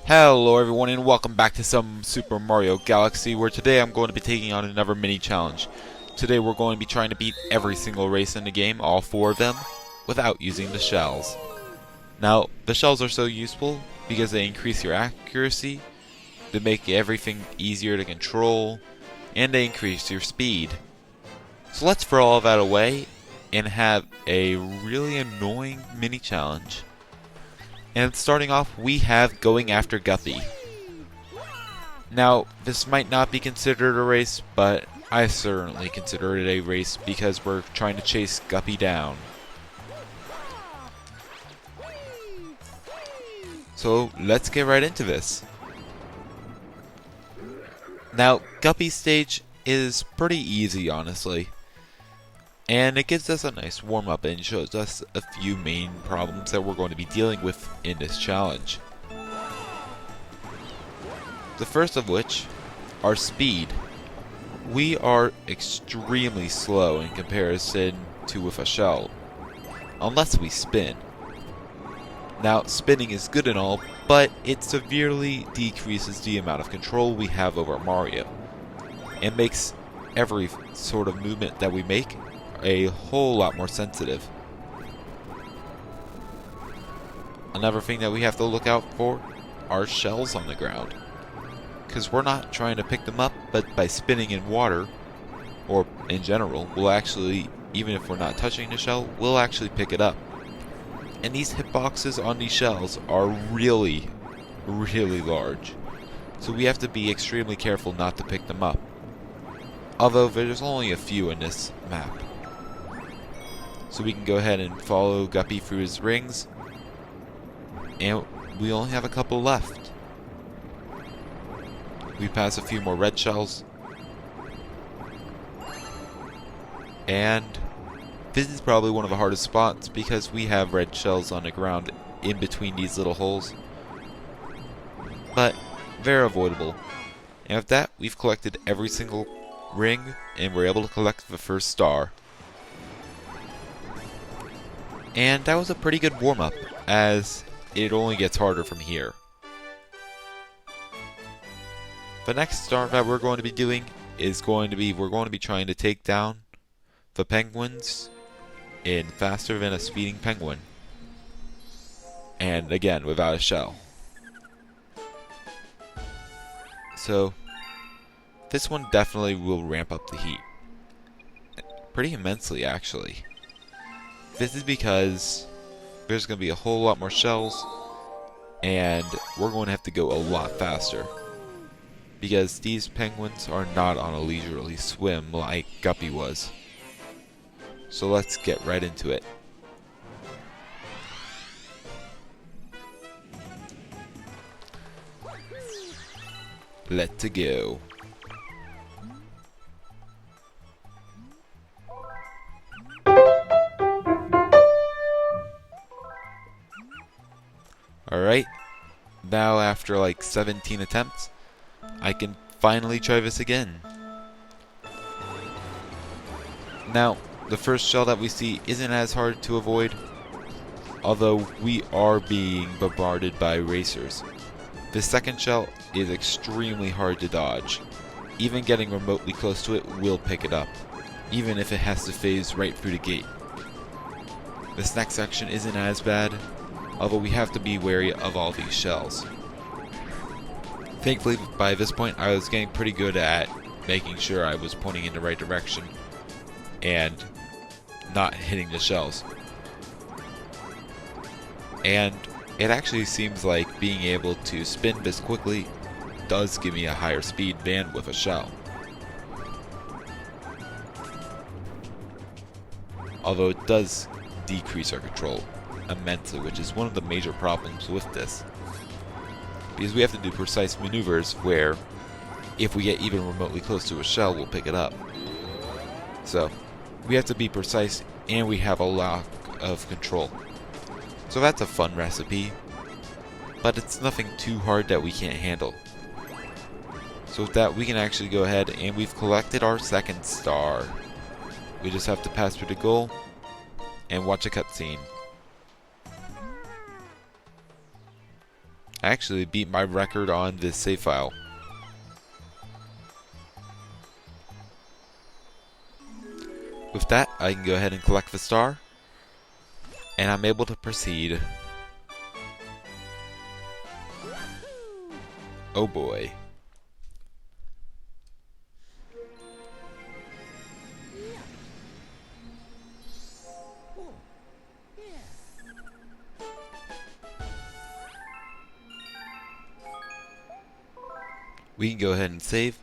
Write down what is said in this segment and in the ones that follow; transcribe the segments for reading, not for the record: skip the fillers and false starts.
Hello everyone and welcome back to some Super Mario Galaxy, where today I'm going to be taking on another mini challenge. Today we're going to be trying to beat every single race in the game, all four of them, without using the shells. Now, the shells are so useful because they increase your accuracy, they make everything easier to control, and they increase your speed. So let's throw all that away and have a really annoying mini challenge. And starting off, we have going after Guppy. Now, this might not be considered a race, but I certainly consider it a race because we're trying to chase Guppy down. So, let's get right into this. Now, Guppy's stage is pretty easy, honestly. And it gives us a nice warm-up and shows us a few main problems that we're going to be dealing with in this challenge. The first of which are speed. We are extremely slow in comparison to with a shell, unless we spin. Now, spinning is good and all, but it severely decreases the amount of control we have over Mario, and makes every sort of movement that we make a whole lot more sensitive. Another thing that we have to look out for are shells on the ground, because we're not trying to pick them up, but by spinning in water, or in general, we'll actually, even if we're not touching the shell, we'll actually pick it up. And these hitboxes on these shells are really, really large, so we have to be extremely careful not to pick them up. Although there's only a few in this map. So we can go ahead and follow Guppy through his rings. And we only have a couple left. We pass a few more red shells. And this is probably one of the hardest spots because we have red shells on the ground in between these little holes. But they're avoidable. And with that, we've collected every single ring and we're able to collect the first star. And that was a pretty good warm-up, as it only gets harder from here. The next star that we're going to be doing is we're going to be trying to take down the penguins in faster than a speeding penguin. And again, without a shell. So, this one definitely will ramp up the heat. Pretty immensely, actually. This is because there's going to be a whole lot more shells, and we're going to have to go a lot faster. Because these penguins are not on a leisurely swim like Guppy was. So let's get right into it. Let's go. Alright, now after like 17 attempts, I can finally try this again. Now, the first shell that we see isn't as hard to avoid, although we are being bombarded by racers. The second shell is extremely hard to dodge. Even getting remotely close to it will pick it up, even if it has to phase right through the gate. This next section isn't as bad, although we have to be wary of all these shells. Thankfully, by this point, I was getting pretty good at making sure I was pointing in the right direction and not hitting the shells. And it actually seems like being able to spin this quickly does give me a higher speed than with a shell. Although it does decrease our control immensely, which is one of the major problems with this. Because we have to do precise maneuvers where, if we get even remotely close to a shell, we'll pick it up. So, we have to be precise, and we have a lot of control. So that's a fun recipe, but it's nothing too hard that we can't handle. So with that, we can actually go ahead, and we've collected our second star. We just have to pass through the goal, and watch a cutscene. I actually beat my record on this save file. With that, I can go ahead and collect the star, and I'm able to proceed. Oh boy. We can go ahead and save.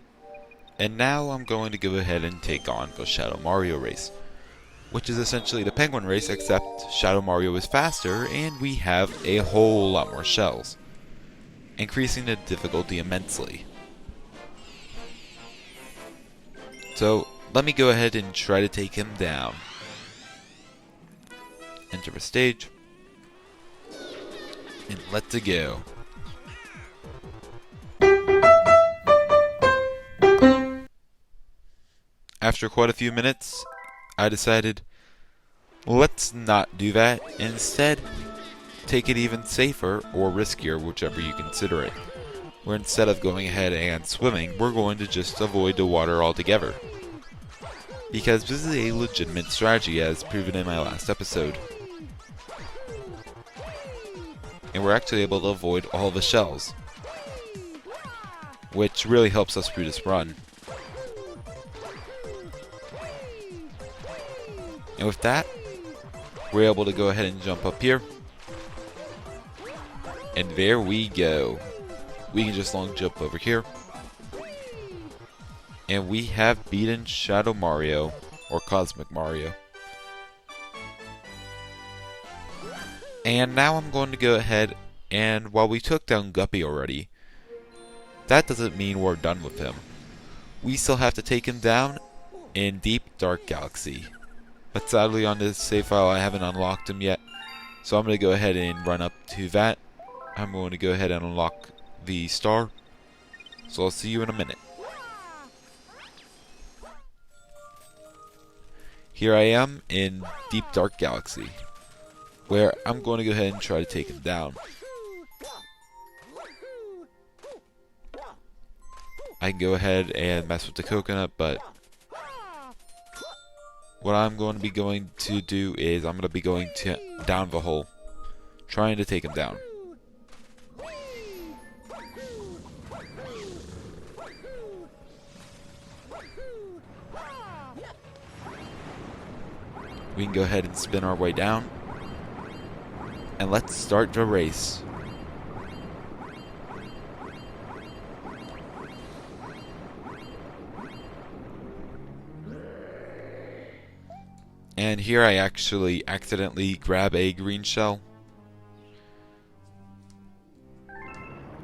And now I'm going to go ahead and take on the Shadow Mario race, which is essentially the Penguin race, except Shadow Mario is faster and we have a whole lot more shells, increasing the difficulty immensely. So let me go ahead and try to take him down. Enter the stage, and let's go. After quite a few minutes, I decided, let's not do that. Instead, take it even safer or riskier, whichever you consider it. Where instead of going ahead and swimming, we're going to just avoid the water altogether. Because this is a legitimate strategy, as proven in my last episode. And we're actually able to avoid all the shells, which really helps us through this run. And with that, we're able to go ahead and jump up here. And there we go. We can just long jump over here. And we have beaten Shadow Mario, or Cosmic Mario. And now I'm going to go ahead and, while we took down Guppy already, that doesn't mean we're done with him. We still have to take him down in Deep Dark Galaxy. But sadly on this save file I haven't unlocked him yet. So I'm going to go ahead and run up to that. I'm going to go ahead and unlock the star. So I'll see you in a minute. Here I am in Deep Dark Galaxy, where I'm going to go ahead and try to take him down. I can go ahead and mess with the coconut, but what I'm going to do is I'm going to be going down the hole, trying to take him down. We can go ahead and spin our way down, and let's start the race. And here I actually accidentally grab a green shell.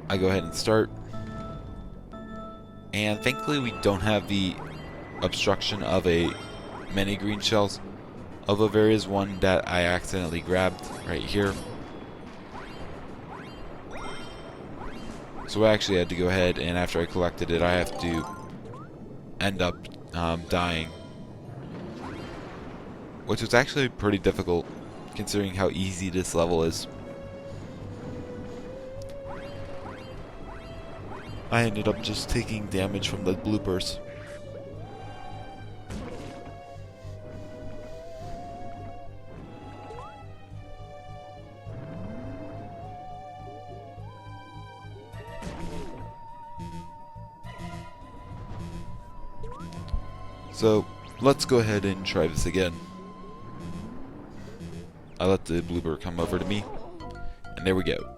I go ahead and start. And thankfully we don't have the obstruction of many green shells. Although there is one that I accidentally grabbed right here. So I actually had to go ahead, and after I collected it I have to end up dying. Which was actually pretty difficult, considering how easy this level is. I ended up just taking damage from the bloopers. So, let's go ahead and try this again. I let the blooper come over to me, and there we go.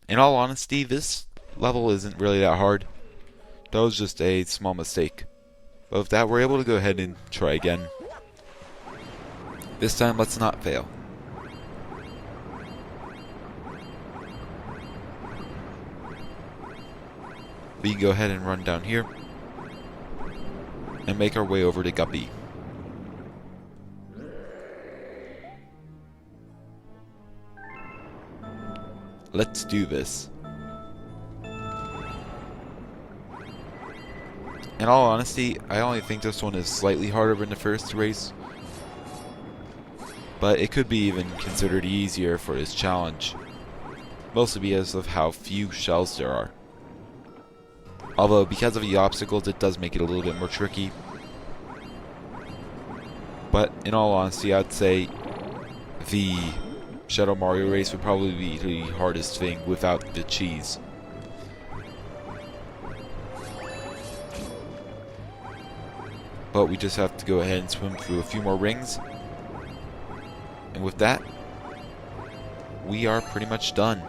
In all honesty, this level isn't really that hard. That was just a small mistake. But with that, we're able to go ahead and try again. This time, let's not fail. We can go ahead and run down here and make our way over to Guppy. Let's do this. In all honesty, I only think this one is slightly harder than the first race, but it could be even considered easier for this challenge, mostly because of how few shells there are. Although, because of the obstacles, it does make it a little bit more tricky. But, in all honesty, I'd say the Shadow Mario race would probably be the hardest thing without the cheese. But we just have to go ahead and swim through a few more rings. And with that, we are pretty much done.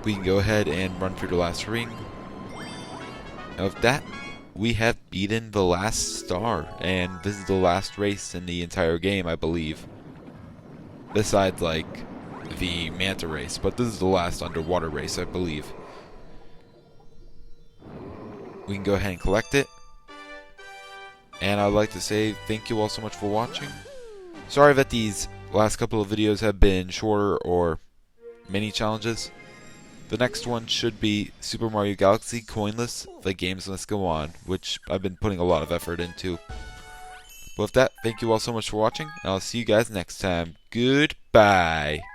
We can go ahead and run through the last ring. And with that, we have beaten the last star. And this is the last race in the entire game, I believe. Besides, like, the Manta race. But this is the last underwater race, I believe. We can go ahead and collect it. And I'd like to say thank you all so much for watching. Sorry that these last couple of videos have been shorter or mini challenges. The next one should be Super Mario Galaxy Coinless, The Games Must Go On, which I've been putting a lot of effort into. But with that, thank you all so much for watching, and I'll see you guys next time. Goodbye!